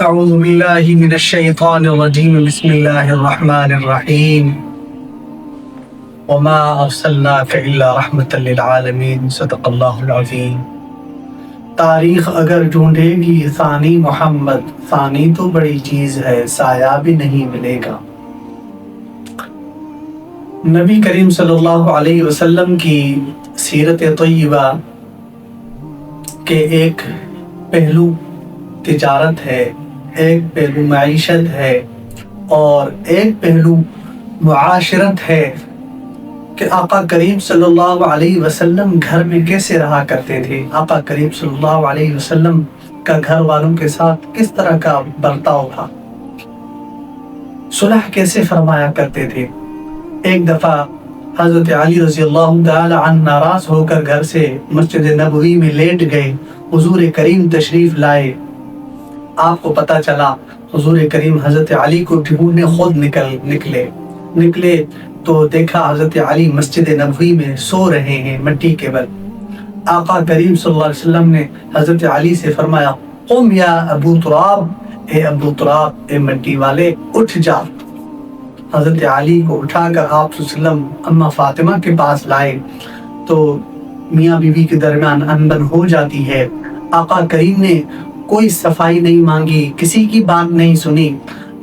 اعوذ باللہ من الشیطان الرجیم بسم اللہ الرحمن الرحیم وما ارسلناک الا رحمۃ للعالمین صدق اللہ العظیم۔ تاریخ اگر ڈھونڈے گی ثانی محمد، ثانی تو بڑی چیز ہے، سایہ بھی نہیں ملے گا۔ نبی کریم صلی اللہ علیہ وسلم کی سیرت طیبہ کے ایک پہلو تجارت ہے، ایک پہلو معیشت ہے اور ایک پہلو معاشرت ہے کہ آقا کریم صلی اللہ علیہ وسلم گھر میں کیسے رہا کرتے تھے، آقا کریم صلی اللہ علیہ وسلم کا گھر والوں کے ساتھ کس طرح کا برتاؤ تھا، صلح کیسے فرمایا کرتے تھے۔ ایک دفعہ حضرت علی رضی اللہ تعالی عنہ ناراض ہو کر گھر سے مسجد نبوی میں لیٹ گئے، حضور کریم تشریف لائے۔ آپ کو پتہ چلا حضور کریم حضرت علی کو ڈھونڈنے خود نکلے تو دیکھا حضرت علی مسجد نبوی میں سو رہے ہیں مٹی کے بل۔ آقا کریم صلی اللہ علیہ وسلم نے حضرت علی سے فرمایا، قم یا ابو تراب، اے ابو تراب، اے مٹی والے اٹھ جا۔ حضرت علی کو اٹھا کر آپ صلی اللہ علیہ وسلم اماں فاطمہ کے پاس لائے تو میاں بیوی کے درمیان انبن ہو جاتی ہے۔ آقا کریم نے کوئی صفائی نہیں مانگی، کسی کی بات نہیں سنی۔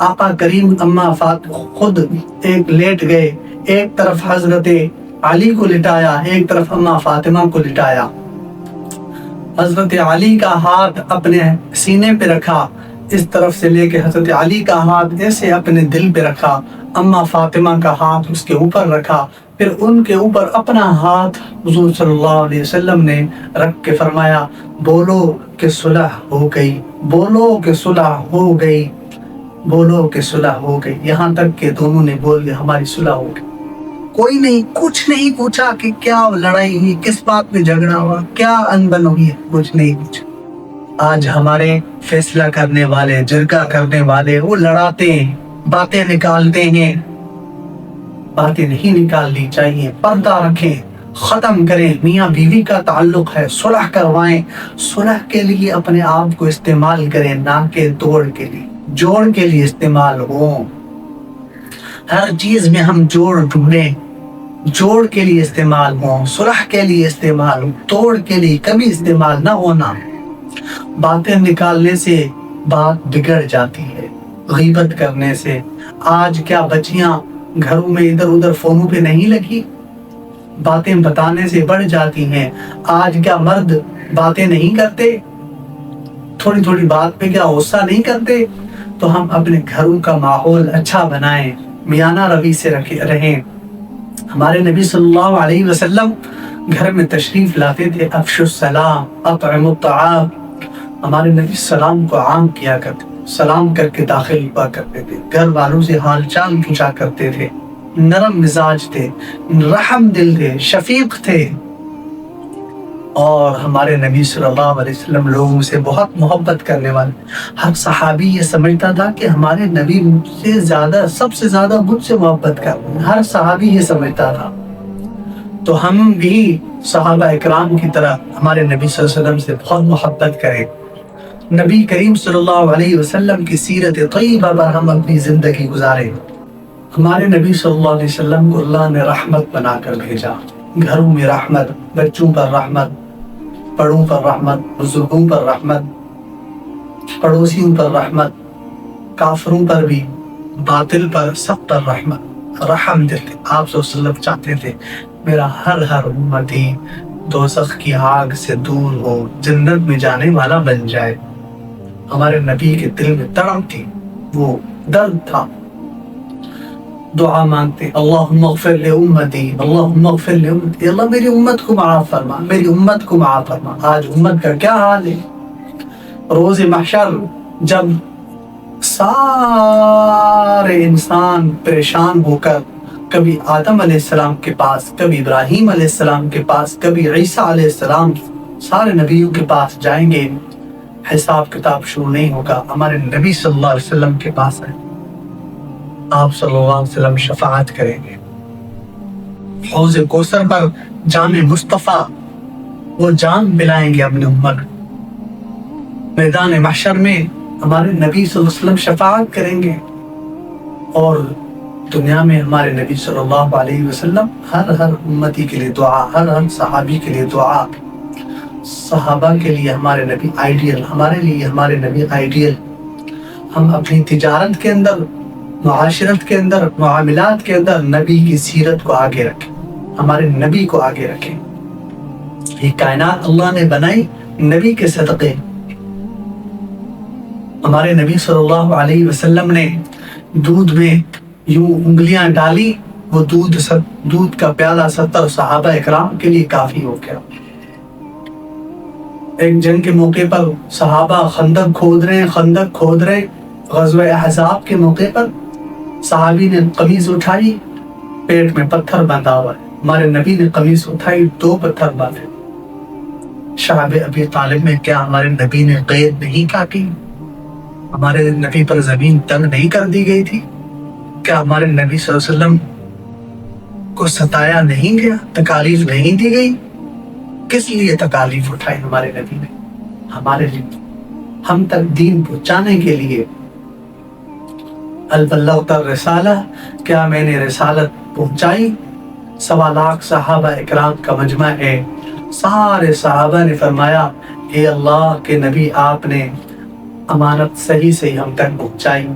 آقا کریم اماں فاطمہ خود ایک لیٹ گئے، ایک طرف حضرت علی کو لٹایا، ایک طرف اماں فاطمہ کو لٹایا۔ حضرت علی کا ہاتھ اپنے سینے پہ رکھا، اس طرف سے لے کے حضرت علی کا ہاتھ ایسے اپنے دل پہ رکھا، اماں فاطمہ کا ہاتھ اس کے اوپر رکھا، پھر ان کے اوپر اپنا ہاتھ حضور صلی اللہ علیہ وسلم نے رکھ کے فرمایا، بولو کہ صلح ہو گئی، بولو کہ صلح ہو گئی، بولو کہ صلح ہو گئی۔ یہاں تک کہ دونوں نے بول دیا ہماری صلح ہو گئی۔ کوئی نہیں، کچھ نہیں پوچھا کہ کیا لڑائی ہوئی، کس بات میں جھگڑا ہوا، کیا انبن ہوئی، کچھ نہیں پوچھا۔ آج ہمارے فیصلہ کرنے والے، جرگہ کرنے والے، وہ لڑاتے ہیں، باتیں نکالتے ہیں۔ باتیں نہیں نکالنی چاہیے، پردہ رکھیں، ختم کریں۔ میاں بیوی کا تعلق ہے، صلح کروائیں، صلح کے لیے اپنے آپ کو استعمال کریں، نہ کہ توڑ کے لیے، جوڑ کے لیے استعمال ہو۔ ہر چیز میں ہم جوڑ ڈھونڈیں، جوڑ کے لیے استعمال ہو، صلح کے لیے استعمال ہو، توڑ کے لیے کبھی استعمال نہ ہونا۔ باتیں نکالنے سے بات بگڑ جاتی ہے، غیبت کرنے سے۔ آج کیا بچیاں گھروں میں ادھر ادھر فونوں پہ نہیں لگی، باتیں بتانے سے بڑھ جاتی ہیں۔ آج کیا مرد باتیں نہیں کرتے، تھوڑی تھوڑی بات پہ کیا غصہ نہیں کرتے؟ تو ہم اپنے گھروں کا ماحول اچھا بنائیں، میانہ روی سے رہیں۔ ہمارے نبی صلی اللہ علیہ وسلم گھر میں تشریف لاتے تھے، افشوا السلام اطعموا الطعام، ہمارے نبی سلام کو عام کیا کرتے، سلام کر کے داخل ہوا کرتے تھے، گھر والوں سے حال چال پوچھا کرتے تھے، نرم مزاج تھے، رحم دل تھے، شفیق تھے۔ اور ہمارے نبی صلی اللہ علیہ وسلم لوگوں سے بہت محبت کرنے والے۔ ہر صحابی یہ سمجھتا تھا کہ ہمارے نبی مجھ سے زیادہ، سب سے زیادہ مجھ سے محبت کرتے ہیں، ہر صحابی یہ سمجھتا تھا۔ تو ہم بھی صحابہ اکرام کی طرح ہمارے نبی صلی اللہ علیہ وسلم سے بہت محبت کریں۔ نبی کریم صلی اللہ علیہ وسلم کی سیرت طیبہ پر ہم اپنی زندگی گزاریں۔ ہمارے نبی صلی اللہ علیہ وسلم کو اللہ نے رحمت بنا کر بھیجا، گھروں میں رحمت، بچوں پر رحمت، بڑوں پر رحمت، بزرگوں پر رحمت، پڑوسیوں پر رحمت، کافروں پر بھی، باطل پر، سب پر رحمت، رحم دیتے۔ آپ صلی اللہ علیہ وسلم چاہتے تھے میرا ہر امتی دوزخ کی آگ سے دور ہو، جنت میں جانے والا بن جائے۔ ہمارے نبی کے دل میں تڑپ تھی، وہ درد تھا۔ دعا مانگتے، اللہم اغفر لامتی، اللہم اغفر لامتی، اللہ میری امت کو معاف فرما، میری امت کو معاف فرما۔ آج امت کا کیا حال ہے؟ روز محشر جب سارے انسان پریشان ہو کر کبھی آدم علیہ السلام کے پاس، کبھی ابراہیم علیہ السلام کے پاس، کبھی عیسیٰ علیہ السلام، سارے نبیوں کے پاس جائیں گے، حساب کتاب شروع نہیں ہوگا، ہمارے نبی صلی اللہ علیہ وسلم کے پاس ہے، آپ صلی اللہ علیہ وسلم شفاعت کریں گے۔ حوض کوثر پر جام مصطفیٰ وہ جام پلائیں گے اپنے امت۔ میدان محشر میں ہمارے نبی صلی اللہ علیہ وسلم شفاعت کریں گے، اور دنیا میں ہمارے نبی صلی اللہ علیہ وسلم ہر امتی کے لیے دعا، ہر صحابی کے لیے دعا، صحابہ کے لیے ہمارے نبی آئیڈیل، ہمارے لیے ہمارے نبی آئیڈیل۔ ہم اپنی تجارت کے اندر، معاشرت کے اندر، معاملات کے اندر نبی کی سیرت کو آگے رکھیں، ہمارے نبی کو آگے رکھیں۔ یہ کائنات اللہ نے بنائی نبی کے صدقے۔ ہمارے نبی صلی اللہ علیہ وسلم نے دودھ میں یوں انگلیاں ڈالی، وہ دودھ کا پیالہ 70 صحابہ اکرام کے لیے کافی ہو گیا۔ ایک جنگ کے موقع پر صحابہ خندق کھود رہے، غزوہ احزاب کے موقع پر صحابی نے قمیض اٹھائی، پیٹ میں پتھر باندھا ہوا ہے، ہمارے نبی نے قمیض اٹھائی، 2 پتھر باندھے۔ شعب ابی طالب میں کیا ہمارے نبی نے قید نہیں کاٹی؟ ہمارے نبی پر زمین تنگ نہیں کر دی گئی تھی؟ کیا ہمارے نبی صلی اللہ علیہ وسلم کو ستایا نہیں گیا، تکالیف نہیں دی گئی؟ کس لیے تکالیف اٹھائی ہمارے نبی نے؟ ہمارے لیے، ہم تک دین پہنچانے کے لیے۔ هل بلغت الرسالہ، کیا میں نے رسالت پہنچائی؟ 1.25 لاکھ صحابہ اکرام کا مجمع ہے، سارے صحابہ نے فرمایا اے اللہ کے نبی، آپ نے امانت صحیح ہم تک پہنچائی۔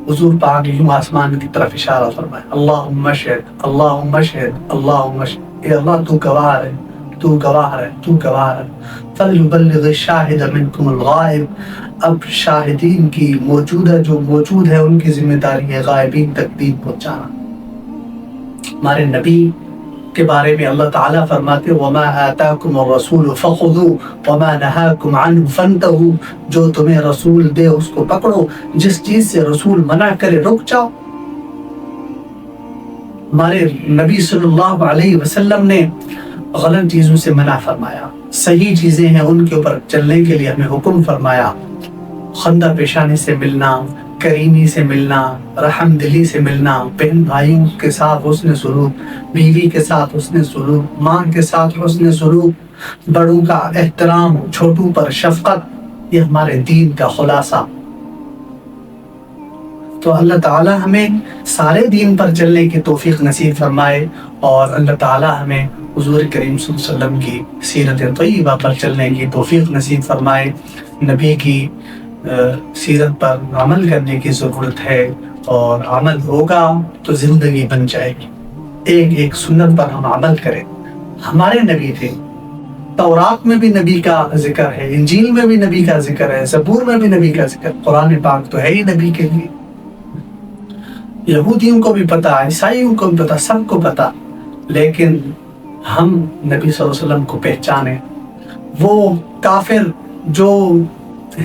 حضور پاک یوں آسمان کی طرف اشارہ فرمایا، اللہم اشہد، اللہم اشہد، اللہم اشہد، اے اللہ تو گواہ ہے، تو گواہ ہے، تو گواہ ہے۔ فَلْيُبَلِّغِ الشَّاهِدَ مِنْكُمُ الْغَائِبَ، اب شاہدین کی جو موجود ہے ان کی ذمہ داری ہے غائبین تک دین پہنچانا۔ ہمارے نبی کے بارے میں اللہ تعالیٰ فرماتے وَمَا آتَاكُمُ الرَّسُولُ فَخُذُوهُ وَمَا نَهَاكُمْ عَنْهُ فَانْتَهُوا، جو تمہیں رسول دے اس کو پکڑو، جس چیز سے رسول منع کرے رک جاؤ۔ ہمارے نبی صلی اللہ علیہ وسلم نے غلط چیزوں سے منع فرمایا، صحیح چیزیں ہیں ان کے اوپر چلنے کے لیے ہمیں حکم فرمایا۔ خندہ پیشانی سے ملنا، کریمی سے ملنا، رحم دلی سے ملنا، بہن بھائیوں کے ساتھ حسن سلوک، بیوی کے ساتھ حسن سلوک، ماں کے ساتھ حسن سلوک، بڑوں کا احترام، چھوٹوں پر شفقت، یہ ہمارے دین کا خلاصہ۔ تو اللہ تعالیٰ ہمیں سارے دین پر چلنے کی توفیق نصیب فرمائے، اور اللہ تعالیٰ ہمیں حضور کریم صلی اللہ علیہ وسلم کی سیرت طیبہ پر چلنے کی توفیق نصیب فرمائے۔ نبی کی سیرت پر عمل کرنے کی ضرورت ہے، اور عمل ہوگا تو زندگی بن جائے گی۔ ایک سنت پر ہم عمل کریں۔ ہمارے نبی تھے، تورات میں بھی نبی کا ذکر ہے، انجیل میں بھی نبی کا ذکر ہے، زبور میں بھی نبی کا ذکر، قرآن پاک تو ہے ہی نبی کے لیے۔ یہودیوں کو بھی پتا، عیسائیوں کو بھی پتا، سب کو پتا، لیکن ہم نبی صلی اللہ علیہ وسلم کو پہچانے۔ وہ کافر جو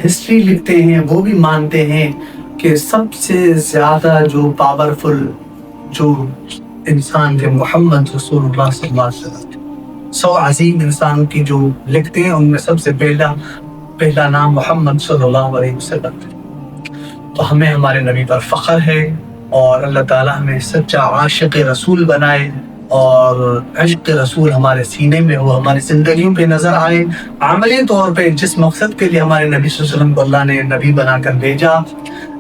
ہسٹری لکھتے ہیں وہ بھی مانتے ہیں کہ سب سے زیادہ جو پاورفل جو انسان کے محمد رسول اللہ صلی اللہ علیہ وسلم، 100 عظیم انسان کی جو لکھتے ہیں ان میں سب سے پہلا نام محمد صلی اللہ علیہ وسلم۔ تو ہمیں ہمارے نبی پر فخر ہے، اور اللہ تعالیٰ ہمیں سچا عاشق رسول بنائے، اور عشق رسول ہمارے سینے میں ہو، ہماری زندگیوں پہ نظر آئے۔ عملی طور پہ جس مقصد کے لیے ہمارے نبی صلی اللہ علیہ وسلم کو اللہ نے نبی بنا کر بھیجا،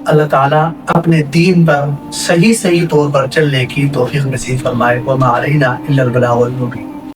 اللہ تعالیٰ اپنے دین پر صحیح طور پر چلنے کی توفیق نصیب فرمائے۔ وَمَا عَلَيْنَا إِلَّا الْبَلَاغُ الْمُبِينُ۔